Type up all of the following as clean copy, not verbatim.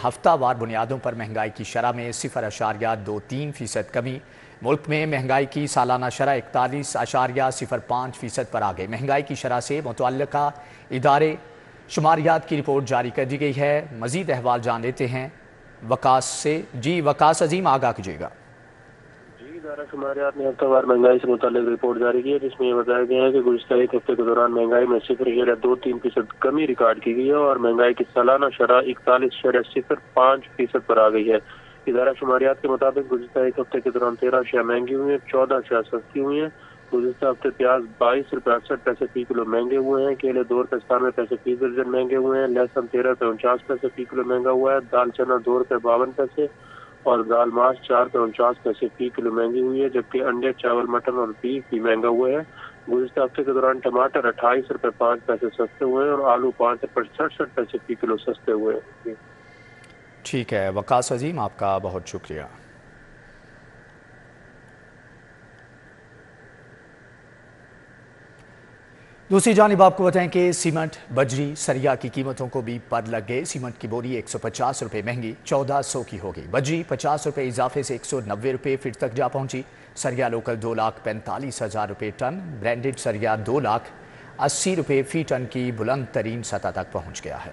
ہفتہ وار بنیادوں پر مہنگائی کی شرح میں 0.23% کمی۔ ملک میں مہنگائی کی سالانہ شرح 41.05% پر آ گئی۔ مہنگائی کی شرح سے متعلقہ ادارے شماریات کی رپورٹ جاری کر دی گئی ہے۔ مزید احوال جان لیتے ہیں وقاص سے۔ وقاص عظیم آگاہ کیجیے گا۔ ادارہ شماریات نے ہفتہ وار مہنگائی سے متعلق رپورٹ جاری کی ہے، جس میں یہ بتایا گیا ہے کہ گزشتہ ایک ہفتے کے دوران مہنگائی میں 0.23% کمی ریکارڈ کی گئی ہے اور مہنگائی کی سالانہ شرح 41.05% پر آ گئی ہے۔ ادارہ شماریات کے مطابق گزشتہ ایک ہفتے کے دوران 13 اشیاء مہنگی ہوئی ہیں، 14 اشیاء سستی ہوئی ہیں۔ گزشتہ ہفتے پیاز 22 روپے 68 پیسے فی کلو مہنگے ہوئے ہیں، کیلے 2 روپے 97 پیسے فی درجن مہنگے ہوئے ہیں، لہسن 13 روپے 49 پیسے فی کلو مہنگا ہوا ہے، دال چنا 2 روپے 52 پیسے اور دال ماش 4 روپے 49 پیسے فی کلو مہنگی ہوئی ہے، جبکہ انڈے، چاول، مٹن اور بیف بھی مہنگا ہوا ہے۔ گزشتہ ہفتے کے دوران ٹماٹر 28 روپے 5 پیسے سستے ہوئے ہیں اور آلو 5 روپے 67 پیسے فی کلو سستے ہوئے ہیں۔ ٹھیک ہے وقاص عظیم، آپ کا بہت شکریہ۔ دوسری جانب آپ کو بتائیں کہ سیمنٹ، بجری، سریا کی قیمتوں کو بھی پر لگ گئے۔ سیمنٹ کی بوری 150 روپے مہنگی 1400 کی ہو گئی۔ بجری 50 روپے اضافے سے 190 روپے فٹ تک جا پہنچی۔ سریا لوکل 2,45,000 روپے ٹن، برانڈڈ سریا 2,80,000 روپے فی ٹن کی بلند ترین سطح تک پہنچ گیا ہے۔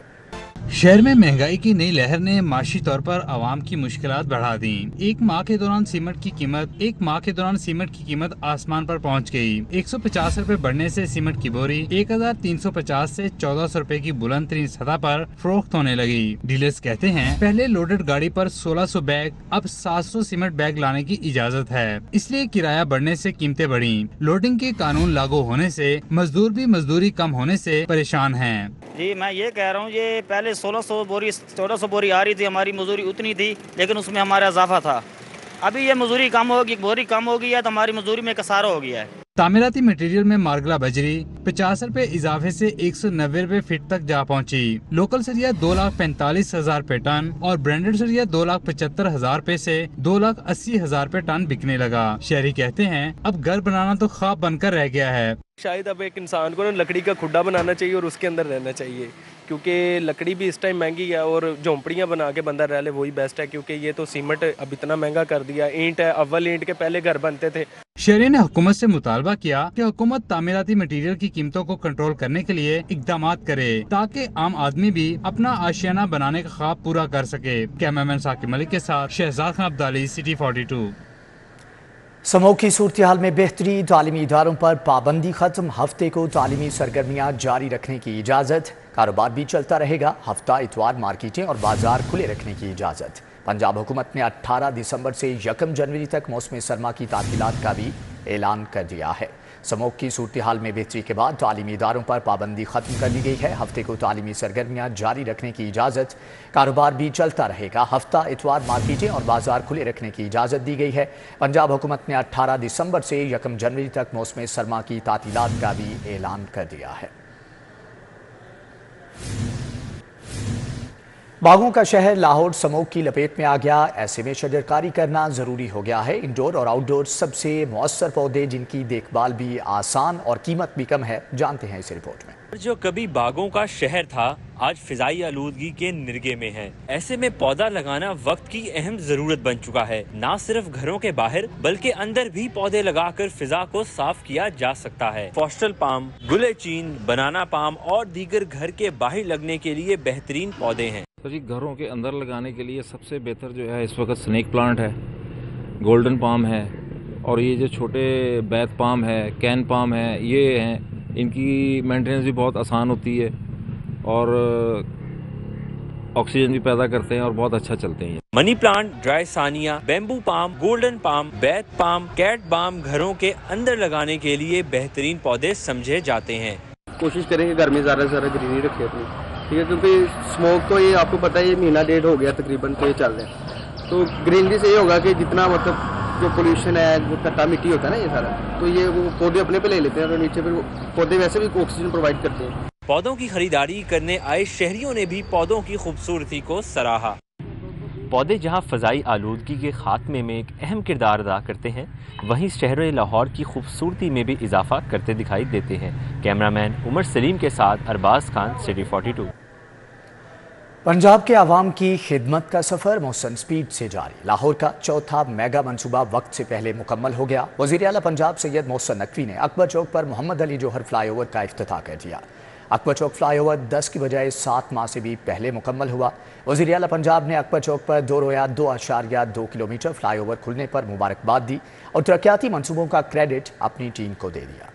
شہر میں مہنگائی کی نئی لہر نے معاشی طور پر عوام کی مشکلات بڑھا دیں۔ ایک ماہ کے دوران سیمنٹ کی قیمت آسمان پر پہنچ گئی۔ 150 روپے بڑھنے سے سیمنٹ کی بوری 1,350 سے 1,400 روپے کی بلند ترین سطح پر فروخت ہونے لگی۔ ڈیلرز کہتے ہیں پہلے لوڈڈ گاڑی پر 1600 بیگ، اب 700 سیمنٹ بیگ لانے کی اجازت ہے، اس لیے کرایہ بڑھنے سے قیمتیں بڑھیں۔ لوڈنگ کے قانون لاگو ہونے سے مزدور بھی مزدوری کم ہونے سے پریشان ہیں۔ جی میں یہ کہہ رہا ہوں، یہ پہلے 1600 بوری 1400 بوری آ رہی تھی، ہماری مزدوری اتنی تھی لیکن اس میں ہمارا اضافہ تھا۔ ابھی یہ مزدوری کم ہوگی، بوری کم ہو گئی ہے تو ہماری مزدوری میں کسارہ ہو گیا ہے۔ تعمیراتی مٹیریل میں مارگلا بجری 50 روپے اضافے سے 190 روپے فٹ تک جا پہنچی۔ لوکل سریا 2,45,000 روپے ٹن اور برانڈڈ سریا 2,75,000 روپے سے 2,80,000 روپے ٹن بکنے لگا۔ شہری کہتے ہیں اب گھر بنانا تو خواب بن کر رہ گیا ہے۔ شاید اب ایک انسان کو لکڑی کا کھڈا بنانا چاہیے اور اس کے اندر رہنا چاہیے، کیونکہ لکڑی بھی اس ٹائم مہنگی ہے اور جھونپڑیاں بنا کے بندہ رہ لے وہی بیسٹ ہے، کیونکہ یہ تو سیمنٹ اب اتنا مہنگا کر دیا۔ اینٹ ہے، اول اینٹ کے پہلے گھر بنتے تھے۔ شہری نے حکومت سے مطالبہ کیا کہ حکومت تعمیراتی مٹیریل کی قیمتوں کو کنٹرول کرنے کے لیے اقدامات کرے تاکہ عام آدمی بھی اپنا آشیانہ بنانے کا خواب پورا کر سکے۔ کیمرامین ثاقب ملک کے ساتھ شہزاد خان عبدالی، سٹی 42۔ سموگ کی صورتحال میں بہتری، تعلیمی اداروں پر پابندی ختم، ہفتے کو تعلیمی سرگرمیاں جاری رکھنے کی اجازت، کاروبار بھی چلتا رہے گا، ہفتہ اتوار مارکیٹیں اور بازار کھلے رکھنے کی اجازت۔ پنجاب حکومت نے 18 دسمبر سے 1 جنوری تک موسم سرما کی تعطیلات کا بھی اعلان کر دیا ہے۔ سموگ کی صورتحال میں بہتری کے بعد تعلیمی اداروں پر پابندی ختم کر دی گئی ہے، ہفتے کو تعلیمی سرگرمیاں جاری رکھنے کی اجازت، کاروبار بھی چلتا رہے گا، ہفتہ اتوار مارکیٹیں اور بازار کھلے رکھنے کی اجازت دی گئی ہے۔ پنجاب حکومت نے 18 دسمبر سے 1 جنوری تک موسم سرما کی تعطیلات کا بھی اعلان کر دیا ہے۔ باغوں کا شہر لاہور سموگ کی لپیٹ میں آ گیا، ایسے میں شجرکاری کرنا ضروری ہو گیا ہے۔ انڈور اور آؤٹ ڈور سب سے مؤثر پودے جن کی دیکھ بھال بھی آسان اور قیمت بھی کم ہے، جانتے ہیں اس رپورٹ میں۔ جو کبھی باغوں کا شہر تھا آج فضائی آلودگی کے نرگے میں ہے۔ ایسے میں پودا لگانا وقت کی اہم ضرورت بن چکا ہے۔ نہ صرف گھروں کے باہر بلکہ اندر بھی پودے لگا کر فضا کو صاف کیا جا سکتا ہے۔ فوسٹل پام، گلے چین، بنانا پام اور دیگر گھر کے باہر لگنے کے لیے بہترین پودے ہیں۔ جی گھروں کے اندر لگانے کے لیے سب سے بہتر جو ہے اس وقت سنیک پلانٹ ہے، گولڈن پام ہے اور یہ جو چھوٹے بیت پام ہے، کین پام ہے، یہ ہیں۔ ان کی مینٹیننس بھی بہت آسان ہوتی ہے اور آکسیجن بھی پیدا کرتے ہیں اور بہت اچھا چلتے ہیں۔ Money plant, dracaena, bamboo palm, golden palm, بیت پام، کیٹ بام گھروں کے اندر لگانے کے لیے بہترین پودے سمجھے جاتے ہیں۔ کوشش کریں کہ گھر میں زیادہ سے زیادہ گرینری رکھے اپنی، ٹھیک ہے، کیونکہ اسموک تو یہ آپ کو پتہ ہے یہ مہینہ ڈیڑھ ہو گیا تقریباً تو یہ چل رہے ہیں، تو گرینری سے یہ ہوگا کہ جتنا مطلب جو پولوشن ہے، جو کٹا مٹی ہوتا ہے نا یہ سارا، تو یہ وہ پودے اپنے پہ لے لیتے ہیں اور نیچے پھر پودے ویسے بھی آکسیجن پرووائڈ کرتے ہیں۔ پودوں کی خریداری کرنے آئے شہریوں نے بھی پودوں کی خوبصورتی کو سراہا۔ پودے جہاں فضائی آلودگی کے خاتمے میں ایک اہم کردار ادا کرتے ہیں، وہیں شہر لاہور کی خوبصورتی میں بھی اضافہ کرتے دکھائی دیتے ہیں۔ کیمرامین عمر سلیم کے ساتھ ارباز خان، سٹی 42۔ पंजाब के आवाम की खिदमत का सफ़र मौसम स्पीड से जारी। लाहौर का चौथा मेगा मंसूबा वक्त से पहले मुकम्मल हो गया। वज़ीर आला पंजाब सैयद मोहसिन नकवी ने अकबर चौक पर मोहम्मद अली जोहर फ्लाईओवर का इफ्तिताह कर दिया। अकबर चौक फ्लाईओवर 10 की बजाय 7 माह से भी पहले मुकम्मल हुआ। वज़ीर आला पंजाब ने अकबर चौक पर 2.2 किलोमीटर फ्लाईओवर खुलने पर मुबारकबाद दी और तरक्याती मंसूबों का क्रेडिट अपनी टीम को दे दिया।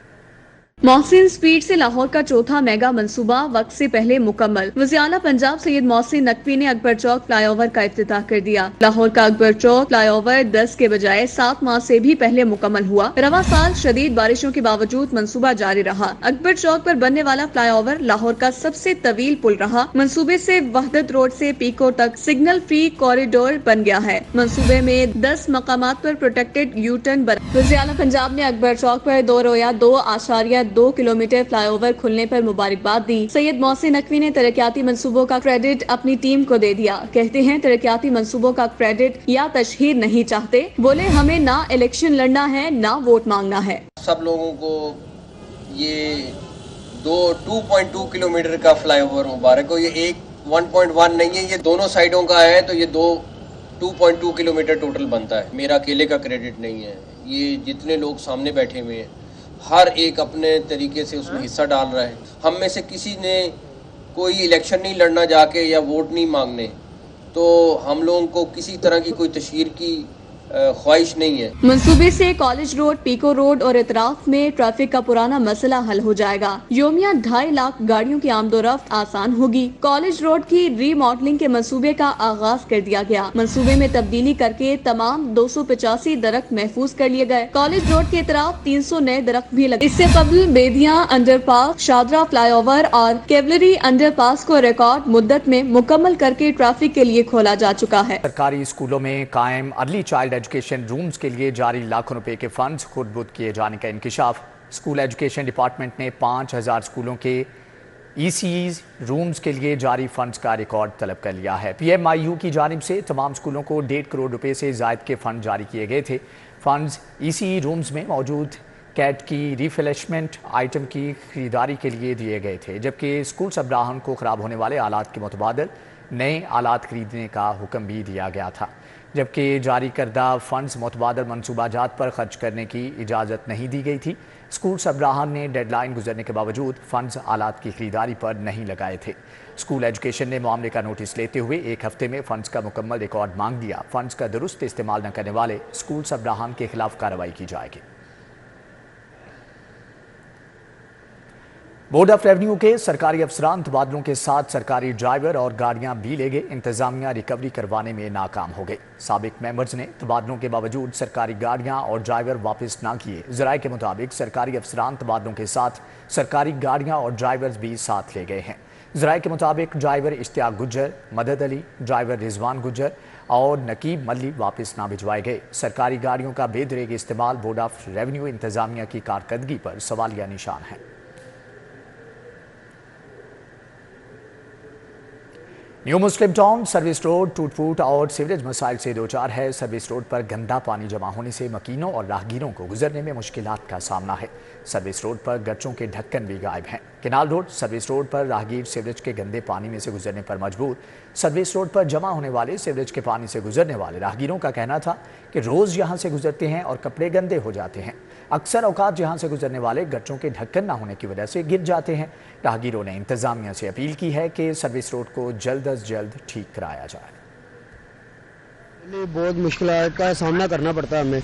मोहसिन स्पीड से लाहौर का चौथा मेगा मंसूबा वक्त से पहले मुकम्मल। वज़ीर आला पंजाब सैयद मोहसिन नकवी ने अकबर चौक फ्लाईओवर का इफ्तिताह कर दिया। लाहौर का अकबर चौक फ्लाईओवर 10 के बजाय 7 माह से भी पहले मुकम्मल हुआ। रवा साल शदीद बारिशों के बावजूद मंसूबा जारी रहा। अकबर चौक पर बनने वाला फ्लाईओवर लाहौर का सबसे तवील पुल रहा। मंसूबे से वहदत रोड से पीको तक सिग्नल फ्री कॉरिडोर बन गया है। मंसूबे में 10 मकामात पर प्रोटेक्टेड यू टर्न बना। वज़ीर आला पंजाब ने अकबर चौक पर 2.2 किलोमीटर फ्लाईओवर खुलने पर मुबारकबाद दी। सैयद मोहसिन नकवी ने तरक्याती मंसूबों का क्रेडिट अपनी टीम को दे दिया। कहते हैं तरक्याती मंसूबों का क्रेडिट या तशहीर नहीं चाहते। बोले हमें ना इलेक्शन लड़ना है ना वोट मांगना है। सब लोगों को ये 2.2 किलोमीटर का फ्लाईओवर मुबारक हो। ये एक 1.1 नहीं है, ये दोनों साइडों का है तो ये 2.2 किलोमीटर टोटल बनता है। मेरा अकेले का क्रेडिट नहीं है, ये जितने लोग सामने बैठे हुए हैं हर एक अपने तरीके से उसमें हिस्सा डाल रहा है। हम में से किसी ने कोई इलेक्शन नहीं लड़ना जाके या वोट नहीं मांगने, तो हम लोगों को किसी तरह की कोई तशहीर की ख्वाहिश नहीं है। मंसूबे से कॉलेज रोड, पीको रोड और इतराफ में ट्रैफिक का पुराना मसला हल हो जाएगा। योमिया 2.5 लाख गाड़ियों की आमदोरफ्त आसान होगी। कॉलेज रोड की रीमॉडलिंग के मंसूबे का आगाज कर दिया गया। मंसूबे में तब्दीली करके तमाम 285 दरख्त महफूज कर लिए गए। कॉलेज रोड के इतराफ 300 नए दरख्त भी लगे। इससे कबल बेदिया अंडरपास, शादरा फ्लाईओवर और केवलरी अंडरपास को रिकॉर्ड मुद्दत में मुकम्मल करके ट्रैफिक के लिए खोला जा चुका है। सरकारी स्कूलों में कायम अर्ली चाइल्ड एजुकेशन रूम्स के लिए जारी लाखों रुपए के फंड्स खुर्द-बुर्द किए जाने का इंकिशाफ। स्कूल एजुकेशन डिपार्टमेंट ने 5000 स्कूलों के ECEs रूम्स के लिए जारी फंड्स का रिकॉर्ड तलब कर लिया है। PMIU की जानिब से तमाम स्कूलों को 1.5 करोड़ रुपए से ज़ायद के फंड जारी किए गए थे। फंड्स ECE रूम्स में मौजूद कैट की रिफ्रेशमेंट आइटम की खरीदारी के लिए दिए गए थे, जबकि स्कूल सरबराहान को ख़राब होने वाले आलात के मुतबादल नए आलात खरीदने का हुक्म भी दिया गया था। जबकि जारी करदा फंड्स मुतबादल मनसूबाजात पर खर्च करने की इजाज़त नहीं दी गई थी। स्कूल सरबराहान ने डेडलाइन गुजरने के बावजूद फंड्स आलात की खरीदारी पर नहीं लगाए थे। स्कूल एजुकेशन ने मामले का नोटिस लेते हुए 1 हफ्ते में फंड्स का मुकम्मल रिकॉर्ड मांग दिया। फंड्स का दुरुस्त इस्तेमाल न करने वाले स्कूल सरबराहान के खिलाफ कार्रवाई की जाएगी। बोर्ड ऑफ रेवेन्यू के सरकारी अफसरान तबादलों के साथ सरकारी ड्राइवर और गाड़ियां भी ले गए। इंतजामिया रिकवरी करवाने में नाकाम हो गई। साबिक मेंबर्स ने तबादलों के बावजूद सरकारी गाड़ियां और ड्राइवर वापस ना किए। ज़राए के मुताबिक सरकारी अफसरान तबादलों के साथ सरकारी गाड़ियां और ड्राइवर्स भी साथ ले गए हैं। ज़राए के मुताबिक ड्राइवर इश्तियाक गुज्जर, मदद अली, ड्राइवर रिजवान गुज्जर और नकीब मल्ली वापस ना भिजवाए गए। सरकारी गाड़ियों का बेदरेग इस्तेमाल बोर्ड ऑफ रेवेन्यू इंतजामिया की कारकर्दगी पर सवालिया निशान है। न्यू मुस्लिम टाउन सर्विस रोड टूट फूट और सीवरेज मसाइल से दो चार है। सर्विस रोड पर गंदा पानी जमा होने से मकीनों और राहगीरों को गुजरने में मुश्किलात का सामना है। सर्विस रोड पर गच्चों के ढक्कन भी गायब हैं। केनाल रोड सर्विस रोड पर राहगीर सीवरेज के गंदे पानी में से गुजरने पर मजबूर। सर्विस रोड पर जमा होने वाले सीवरेज के पानी से गुजरने वाले राहगीरों का कहना था कि रोज़ यहाँ से गुजरते हैं और कपड़े गंदे हो जाते हैं। अक्सर औकात यहाँ से गुजरने वाले गच्चों के ढक्कन ना होने की वजह से गिर जाते हैं। राहगीरों ने इंतजामिया से अपील की है कि सर्विस रोड को जल्द अज जल्द ठीक कराया जाए। बहुत मुश्किलात का सामना करना पड़ता है हमें।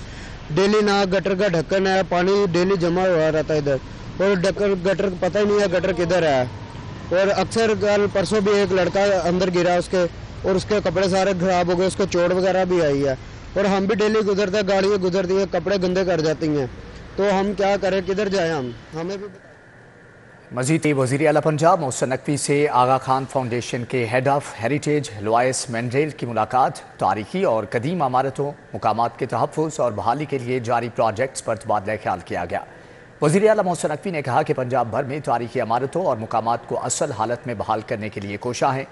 डेली ना गटर का ढक्कन है, पानी डेली जमा हुआ रहता है इधर, और गटर पता ही नहीं है गटर किधर है। और अक्सर कल परसों भी एक लड़का अंदर गिरा उसके, और उसके कपड़े सारे खराब हो गए, उसको चोट वगैरह भी आई है। और हम भी डेली गुजरते हैं, गाड़ियाँ गुजरती हैं, कपड़े गंदे कर जाती हैं, तो हम क्या करें, किधर जाएं हम, हमें भी। मज़ीद वज़ीर आला पंजाब मोहसिन नकवी से आगा खान फाउंडेशन के हेड ऑफ हेरिटेज लुआइस मैंडेल की मुलाकात। तारीखी और कदीम इमारतों मकामात के तहफ़्फ़ुज़ और बहाली के लिए जारी प्रोजेक्ट्स पर तबादला ख्याल किया गया। वज़ीर आला मोहसिन नकवी ने कहा कि पंजाब भर में तारीखी इमारतों और मकामात को असल हालत में बहाल करने के लिए कोशा है।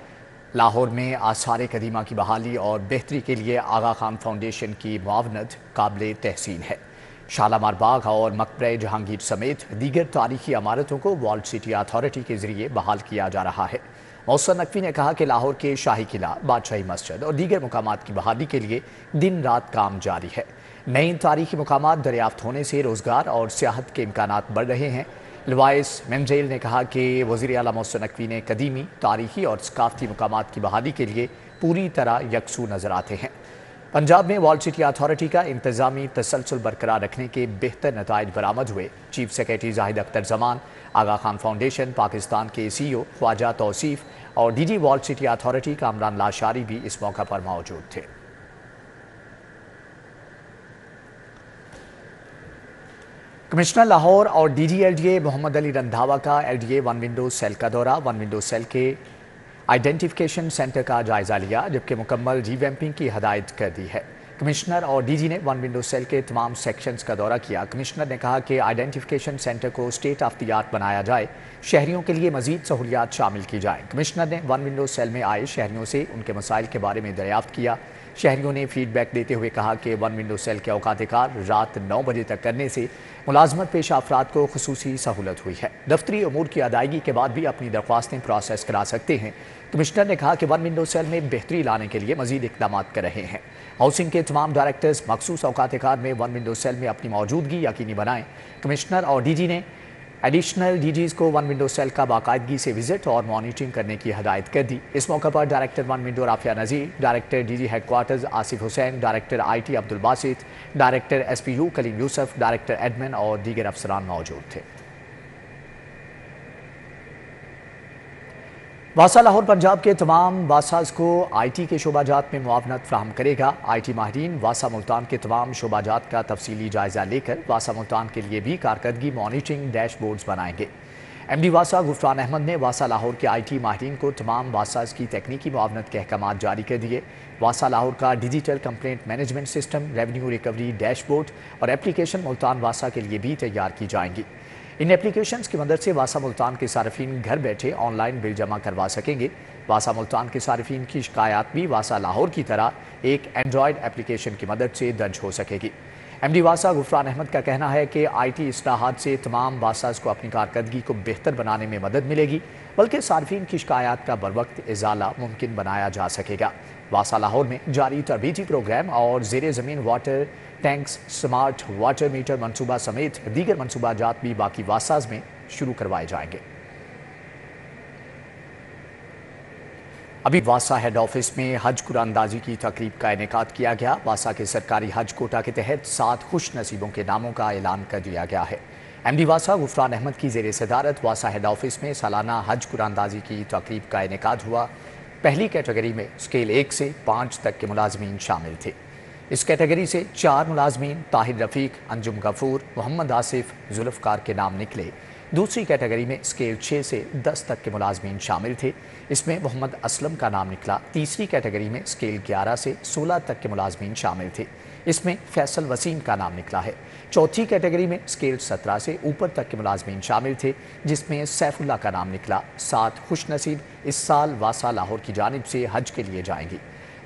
लाहौर में आसार कदीमा की बहाली और बेहतरी के लिए आगा खान फाउंडेशन की मुआवनत काबिल तहसीन है। शालामार बाग और मकबरे जहांगीर समेत दीगर तारीखी इमारतों को वॉल्ड सिटी अथॉरिटी के जरिए बहाल किया जा रहा है। मोहसिन नकवी ने कहा कि लाहौर के शाही किला, बादशाही मस्जिद और दीगर मुकामात की बहाली के लिए दिन रात काम जारी है। नई तारीखी मुकामात दरियाफ्त होने से रोज़गार और सियाहत के इम्कानात बढ़ रहे हैं। लवाइस मेमजेल ने कहा कि वज़ीर आला मोहसिन नकवी ने कदीमी, तारीखी और सकाफती मुकामात की बहाली के लिए पूरी तरह यकसू नजर आते हैं। पंजाब में वर्ल्ड सिटी अथॉरिटी का इंतजामी तसलसल बरकरार रखने के बेहतर नताइज बरामद हुए। चीफ सेक्रेटरी जाहिद अख्तर जमान, आगा खान फाउंडेशन पाकिस्तान के CEO ख्वाजा तौसीफ और DG world city authority Kamran Lashari भी इस मौका पर मौजूद थे। कमिश्नर लाहौर और DG LDA मोहम्मद अली रंधावा का LDA वन विंडो सेल का दौरा। वन विंडो सेल के आइडेंटिफिकेशन सेंटर का जायजा लिया, जबकि मुकम्मल रिवैम्पिंग की हदायत कर दी है। कमिश्नर और DG ने वन विंडो सेल के तमाम सेक्शंस का दौरा किया। कमिश्नर ने कहा कि आइडेंटिफिकेशन सेंटर को स्टेट ऑफ द आर्ट बनाया जाए, शहरियों के लिए मजीद सहूलियात शामिल की जाएँ। कमिश्नर ने वन विंडो सेल में आए शहरियों से उनके मसाइल के बारे में दरियाफ्त किया। शहरियों ने फीडबैक देते हुए कहा कि वन विंडो सेल के औकात कार रात 9 बजे तक करने से मुलाजमत पेशा अफराद को खुसूसी सहूलत हुई है। दफ्तरी अमूर की अदायगी के बाद भी अपनी दरख्वास्तें प्रोसेस करा सकते हैं। कमिश्नर ने कहा कि वन विंडो सेल में बेहतरी लाने के लिए मजीद इकदाम कर रहे हैं। हाउसिंग के तमाम डायरेक्टर्स मखसूस औकात कार में वन विंडो सेल में अपनी मौजूदगी यकीनी बनाएं। कमिश्नर और DG ने एडिशनल DGs को वन विंडो सेल का बाकायदगी से विजिट और मॉनिटरिंग करने की हदायत कर दी। इस मौके पर director one window Rafia Nazir, director DG headquarters Asif Hussain, director IT Abdul Basit, director SPU Kaleem Yousuf, director admin और दीगर अफसरान मौजूद थे। वासा लाहौर पंजाब के तमाम वासाज को IT के शोबाजात में मुआवनत फ्राहम करेगा। IT माहिरीन वासा मुल्तान के तमाम शोबाजात का तफसीली जायजा लेकर वासा मुल्तान के लिए भी कारकर्दगी मॉनिटरिंग डैशबोर्ड्स बनाएंगे। MD वासा गुफरान अहमद ने वासा लाहौर के IT माहिरीन को तमाम वासाज की तकनीकी मुआवनत के अहकाम जारी कर दिए। वासा लाहौर का digital complaint management system, revenue recovery dashboard और एप्लीकेशन मुल्तान वासा के लिए भी तैयार की जाएंगी। इन एप्लीकेशंस की मदद से वासा मुल्तान के सार्फिन घर बैठे ऑनलाइन बिल जमा करवा सकेंगे। वासा मुल्तान के सार्फिन की शिकायत भी वासा लाहौर की तरह एक एंड्रॉयड एप्लीकेशन की मदद से दर्ज हो सकेगी। MD वासा गुफरान अहमद का कहना है कि IT इस्लाहात से तमाम वासाज को अपनी कारकर्दगी को बेहतर बनाने में मदद मिलेगी, बल्कि सार्फिन की शिकायत का बरवक्त इजाला मुमकिन बनाया जा सकेगा। वासा लाहौर में जारी तरबीती प्रोग्राम और ज़ेरे ज़मीन water tanks, smart water meter मनसूबा समेत दीगर मनसूबाजात भी बाकी वासाज में शुरू करवाए जाएंगे। अभी वासा हेड ऑफिस में हज कुरानंदाजी की तकरीब का इनेकाद किया गया। वासा के सरकारी हज कोटा के तहत 7 खुश नसीबों के नामों का ऐलान कर दिया गया है। MD वासा गुफरान अहमद की ज़ेर सदारत वासा हेड ऑफिस में सालाना हज कुरानंदाजी की तकरीब का इनेकाद हुआ। पहली कैटेगरी में स्केल 1 से 5 तक के मुलाजमीन शामिल थे। इस कैटेगरी से 4 मुलाजमीन ताहिर रफ़ीक, अंजुम गफूर, मोहम्मद आसिफ, जुल्फ़कार के नाम निकले। दूसरी कैटेगरी में स्केल 6 से 10 तक के मुलाजमीन शामिल थे, इसमें मोहम्मद असलम का नाम निकला। तीसरी कैटेगरी में स्केल 11 से 16 तक के मुलाजमीन शामिल थे, इसमें फैसल वसीम का नाम निकला है। चौथी कैटेगरी में स्केल 17 से ऊपर तक के मुलाजमीन शामिल थे, जिसमें सैफुल्ला का नाम निकला। 7 खुश नसीब इस साल वासा लाहौर की जानिब से हज के लिए जाएंगी।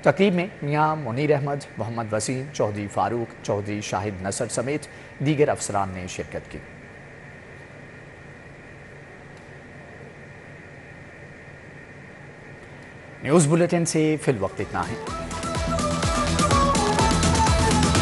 तकरीब में मियां मुनीर अहमद, मोहम्मद वसीम, चौधरी फारूक, चौधरी शाहिद नसर समेत दीगर अफसरान ने शिरकत की। न्यूज़ बुलेटिन से फिल वक्त इतना है।